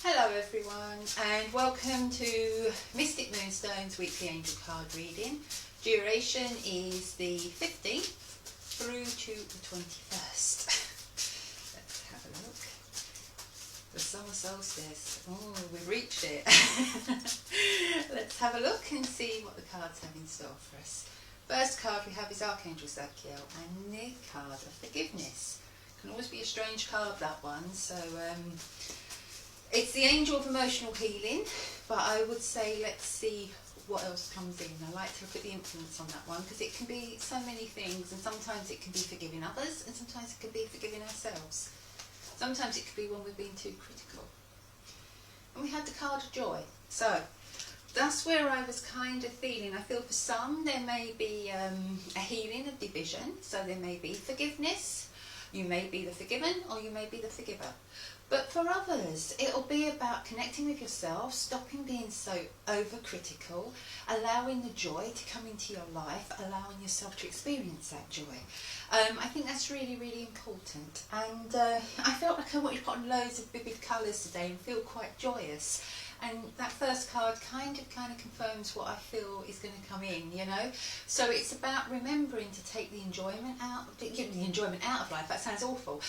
Hello everyone and welcome to Mystic Moonstone's weekly angel card reading. Duration is the 15th through to the 21st. Let's have a look. The summer solstice. Oh, we've reached it. Let's have a look and see what the cards have in store for us. First card we have is Archangel Zadkiel and the card of forgiveness. Can always be a strange card, that one, so it's the angel of emotional healing, but I would say let's see what else comes in. I like to look at the influence on that one because it can be so many things, and sometimes it can be forgiving others and sometimes it can be forgiving ourselves. Sometimes it could be when we're being too critical. And we had the card of joy. So that's where I was kind of feeling. I feel for some there may be a healing of division, so there may be forgiveness. You may be the forgiven or you may be the forgiver. But for others, it'll be about connecting with yourself, stopping being so overcritical, allowing the joy to come into your life, allowing yourself to experience that joy. I think that's really, really important. And I felt like I wanted to put on loads of vivid colours today and feel quite joyous. And that first card kind of confirms what I feel is going to come in, you know. So it's about remembering to take the enjoyment out of life. That sounds awful.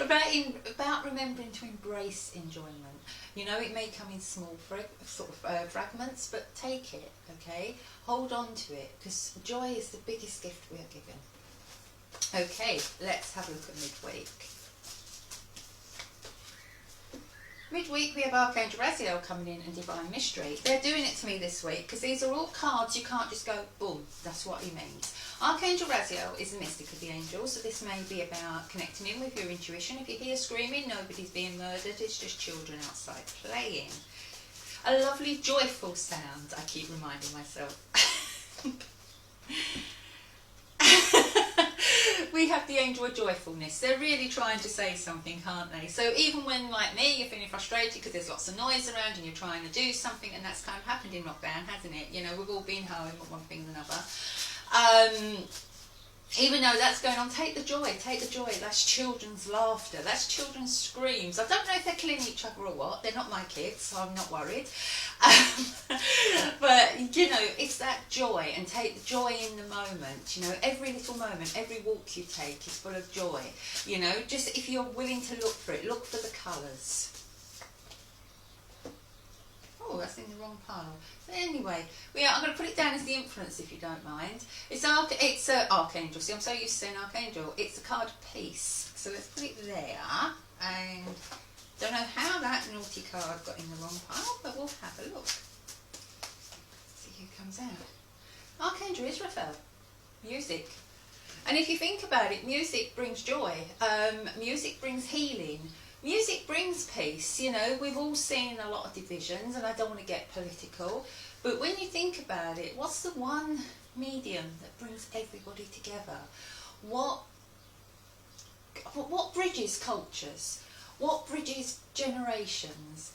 About remembering to embrace enjoyment. You know, it may come in small fragments, but take it, okay? Hold on to it, because joy is the biggest gift we are given. Okay, let's have a look at midweek. Midweek we have Archangel Raziel coming in and Divine Mystery. They're doing it to me this week because these are all cards you can't just go, boom, that's what he means. Archangel Raziel is the mystic of the angels, so this may be about connecting in with your intuition. If you hear screaming, nobody's being murdered, it's just children outside playing. A lovely joyful sound, I keep reminding myself. We have the angel of joyfulness. They're really trying to say something, can't they? So even when, like me, you're feeling frustrated because there's lots of noise around and you're trying to do something, and that's kind of happened in lockdown, hasn't it? You know, we've all been home at one thing or another. Even though that's going on, take the joy. That's children's laughter, that's children's screams. I don't know if they're killing each other or what. They're not my kids, so I'm not worried. But, you know, it's that joy, and take the joy in the moment. You know, every little moment, every walk you take is full of joy. You know, just if you're willing to look for it, look for the colours. Oh, that's in the wrong pile. But anyway, I'm going to put it down as the influence if you don't mind. It's Archangel. See, I'm so used to saying Archangel. It's a card of peace. So let's put it there. And don't know how that naughty card got in the wrong pile, but we'll have a look. See who comes out. Archangel Israfel. Music. And if you think about it, music brings joy. Music brings healing. Music brings peace. You know, we've all seen a lot of divisions, and I don't want to get political, but when you think about it, what's the one medium that brings everybody together? What bridges cultures? What bridges generations?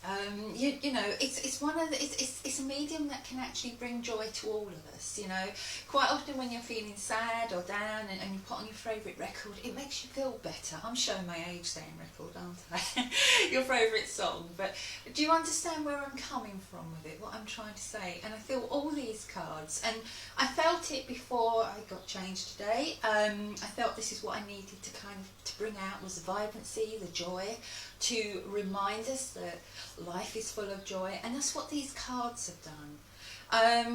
You know, it's one of the, it's a medium that can actually bring joy to all of us. You know, quite often when you're feeling sad or down and you put on your favourite record, it makes you feel better. I'm showing my age saying record, aren't I? Your favourite song. But do you understand where I'm coming from with it? What I'm trying to say? And I feel all these cards, and I felt it before I got changed today. I felt this is what I needed to bring out, was the vibrancy, the joy, to remind us that life is full of joy, and that's what these cards have done.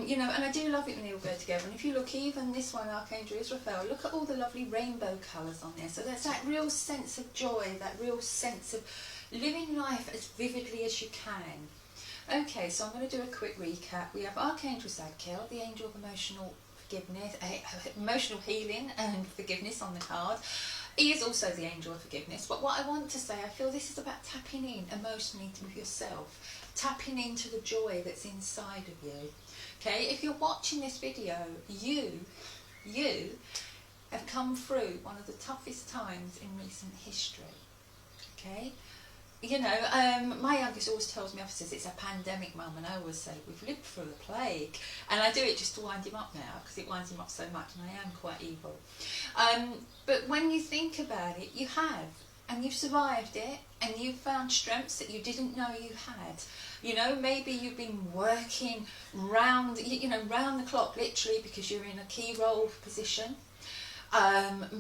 You know, and I do love it when they all go together. And if you look, even this one, Archangel Israfel, look at all the lovely rainbow colours on there. So there's that real sense of joy, that real sense of living life as vividly as you can. Okay, so I'm going to do a quick recap. We have Archangel Zadkiel, the angel of emotional forgiveness, emotional healing and forgiveness on the card. He is also the angel of forgiveness, but what I want to say, I feel this is about tapping in emotionally with yourself, tapping into the joy that's inside of you. Okay, if you're watching this video, you have come through one of the toughest times in recent history. Okay, you know, my youngest always tells me, says it's a pandemic, Mum, and I always say we've lived through a plague, and I do it just to wind him up now because it winds him up so much, and I am quite evil. But when you think about it, you have, and you've survived it, and you've found strengths that you didn't know you had. You know, maybe you've been working round the clock, literally, because you're in a key role position.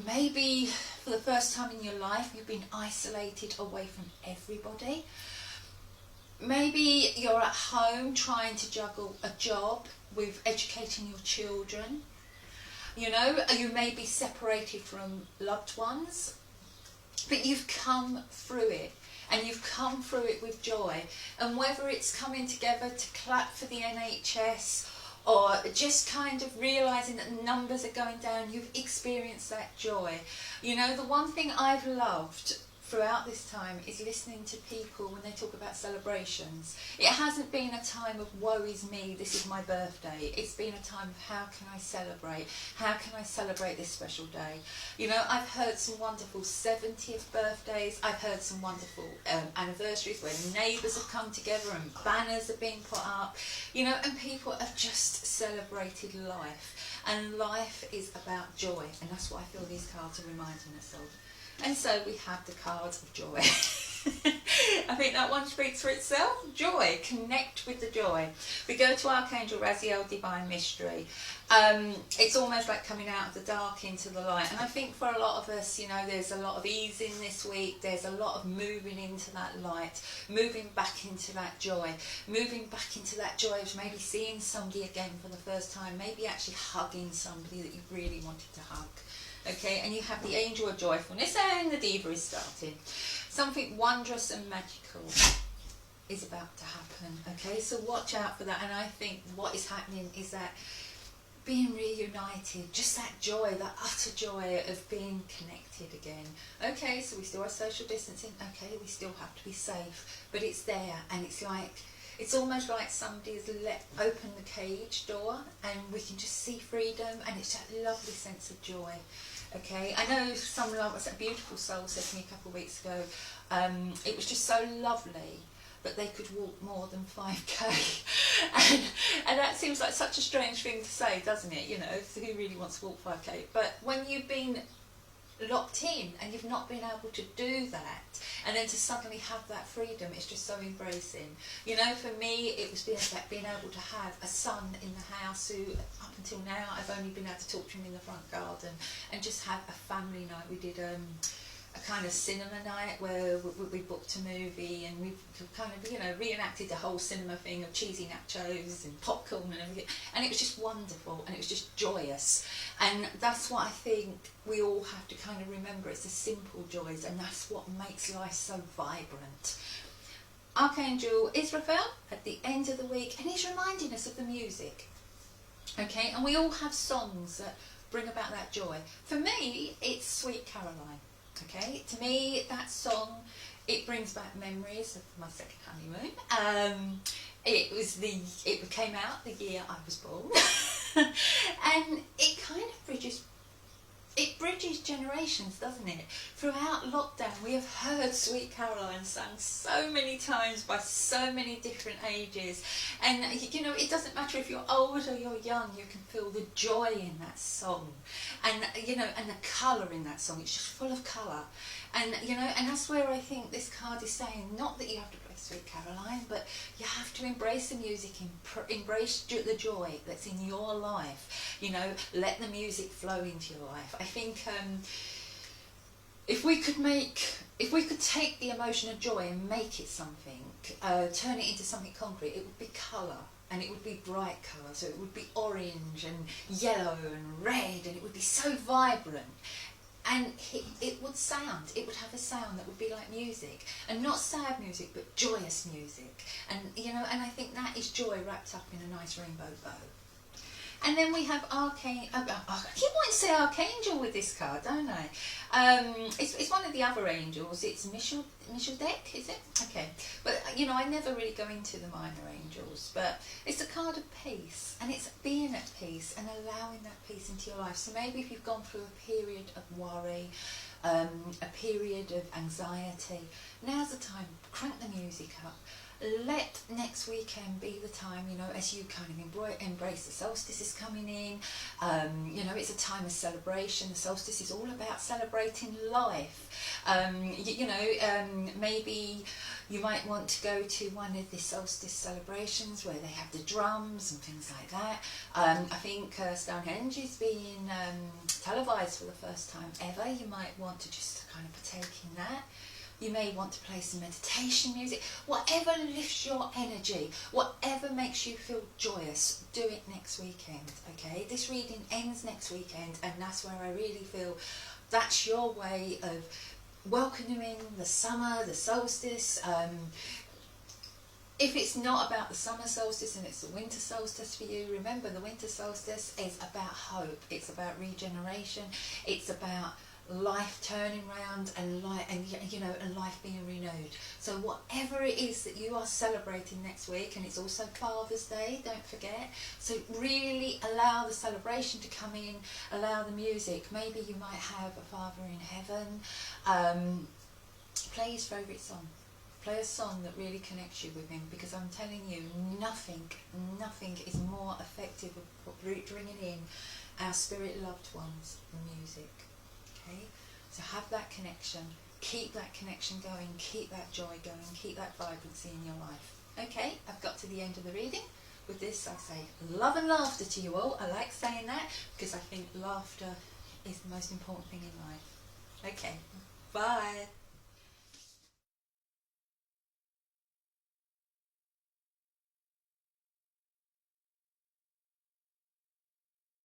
Maybe for the first time in your life you've been isolated away from everybody. Maybe you're at home trying to juggle a job with educating your children. You know, you may be separated from loved ones, but you've come through it, and you've come through it with joy. And whether it's coming together to clap for the NHS, or just kind of realising that the numbers are going down, you've experienced that joy. You know, the one thing I've loved throughout this time is listening to people when they talk about celebrations. It hasn't been a time of woe is me, this is my birthday. It's been a time of how can I celebrate? How can I celebrate this special day? You know, I've heard some wonderful 70th birthdays. I've heard some wonderful anniversaries where neighbours have come together and banners have been put up. You know, and people have just celebrated life. And life is about joy. And that's what I feel these cards are reminding us of. And so we have the card of joy. I think that one speaks for itself. Joy. Connect with the joy. We go to Archangel Raziel, Divine Mystery. It's almost like coming out of the dark into the light. And I think for a lot of us, you know, there's a lot of easing this week. There's a lot of moving into that light. Moving back into that joy. Moving back into that joy of maybe seeing somebody again for the first time. Maybe actually hugging somebody that you really wanted to hug. Okay, and you have the Angel of Joyfulness, and the Diva is starting. Something wondrous and magical is about to happen. Okay, so watch out for that. And I think what is happening is that being reunited, just that joy, that utter joy of being connected again. Okay, so we still have social distancing. Okay, we still have to be safe, but it's there, and it's almost like somebody has open the cage door, and we can just see freedom, and it's that lovely sense of joy. Okay, I know a beautiful soul said to me a couple of weeks ago, it was just so lovely that they could walk more than 5k. and that seems like such a strange thing to say, doesn't it? You know, who really wants to walk 5k? But when you've been locked in and you've not been able to do that, and then to suddenly have that freedom, it's just so embracing. You know, for me it was being able to have a son in the house who up until now I've only been able to talk to him in the front garden, and just have a family night. We did a kind of cinema night where we booked a movie, and we kind of, you know, reenacted the whole cinema thing of cheesy nachos and popcorn and everything, and it was just wonderful, and it was just joyous. And that's what I think we all have to kind of remember. It's the simple joys, and that's what makes life so vibrant. Archangel Israfel at the end of the week, and he's reminding us of the music. Okay, and we all have songs that bring about that joy. For me, it's Sweet Caroline. Okay, to me that song, it brings back memories of my second honeymoon. It came out the year I was born, and it kind of bridges generations, doesn't it? Throughout lockdown we have heard Sweet Caroline sung so many times by so many different ages, and you know, it doesn't matter if you're old or you're young, you can feel the joy in that song, and you know, and the colour in that song. It's just full of colour, and you know, and that's where I think this card is saying, not that you have to play Sweet Caroline, but you have to embrace the music, embrace the joy that's in your life. You know, let the music flow into your life. I think if we could take the emotion of joy and make it something, turn it into something concrete, it would be colour, and it would be bright colour. So it would be orange and yellow and red, and it would be so vibrant. And it would have a sound that would be like music, and not sad music, but joyous music. And you know, and I think that is joy wrapped up in a nice rainbow bow. And then we have Archangel. I keep wanting to say Archangel with this card, don't I? It's one of the other angels. It's Mishaldek, is it? Okay. But you know, I never really go into the minor angels. But it's a card of peace, and it's being at peace and allowing that peace into your life. So maybe if you've gone through a period of worry, a period of anxiety, now's the time. Crank the music up. let next weekend be the time, you know, as you kind of embrace the solstice is coming in. You know, it's a time of celebration. The solstice is all about celebrating life. Maybe you might want to go to one of the solstice celebrations where they have the drums and things like that. I think Stonehenge is being televised for the first time ever. You might want to just kind of partake in that. You may want to play some meditation music. Whatever lifts your energy, whatever makes you feel joyous, do it next weekend, okay? This reading ends next weekend, and that's where I really feel that's your way of welcoming the summer, the solstice. If it's not about the summer solstice and it's the winter solstice for you, remember the winter solstice is about hope. It's about regeneration. It's about life turning round and life being renewed. So whatever it is that you are celebrating next week, and it's also Father's Day, don't forget, so really allow the celebration to come in, allow the music. Maybe you might have a Father in heaven. Play his favourite song. Play a song that really connects you with him, because I'm telling you, nothing is more effective at bringing in our spirit loved ones than music. Okay? So have that connection, keep that connection going, keep that joy going, keep that vibrancy in your life. Okay, I've got to the end of the reading. With this I say love and laughter to you all. I like saying that because I think laughter is the most important thing in life. Okay, bye.